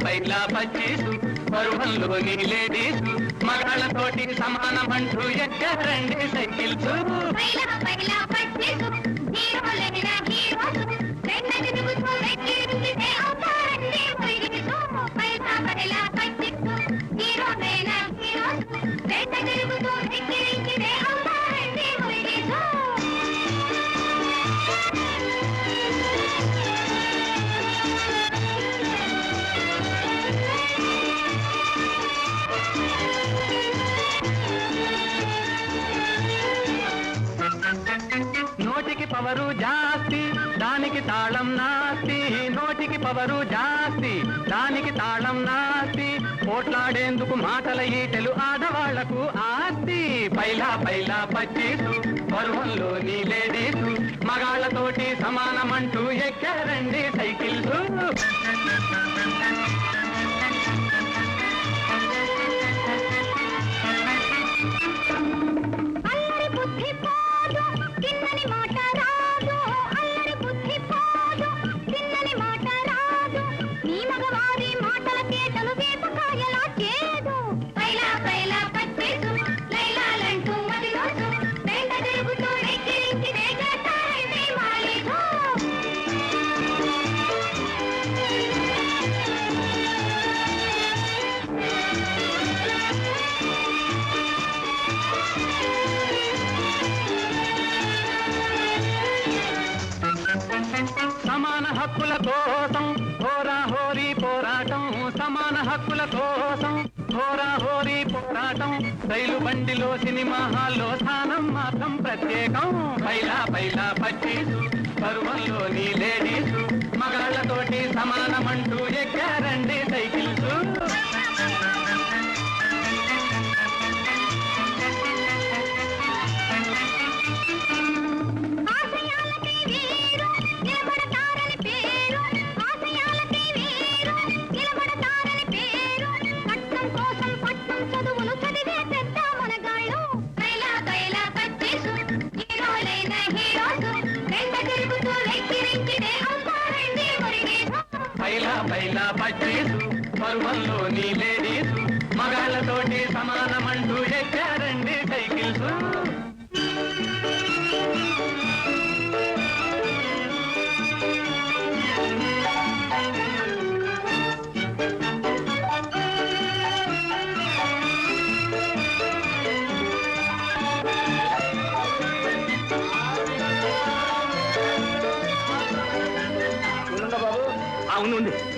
పైలా పచ్చీసు పరువంలోని ladies మగాళ్ళతోటి సమానమంటూ ఎక్కారండి cycles. నోటికి power జాస్తి దానికి తాళం నాస్తి, నోటికి పవరు జాస్తి దానికి తాళం నాస్తి, పోట్లాడేందుకు మాటల ఈటెలు ఆడవాళ్లకు ఆస్తి. పైలా పైలా పచ్చీసు పరువంలోని లేడీసు మగాళ్లతోటి సమానమంటూ ఎక్కారండి సైకిల్స్. సమాన హక్కుల కోసం హోరాహోరీ పోరాటం, సమాన హక్కుల కోసం హోరాహోరీ పోరాటం, రైలు బండిలో సినిమా హాల్లో స్థానం మాత్రం ప్రత్యేకం. పైలా పైలా పచ్చీసు పరువంలోని లేడీసు మగాళ్లతోటి సమానమంటూ ఎక్కారండి సైకిల్స్. పైలా పైలా పచ్చీసు పరువంలోని లేడీసు మగాళ్ళతోటి సమానమంటూ ఎక్కారండి సైకిల్స్. అవును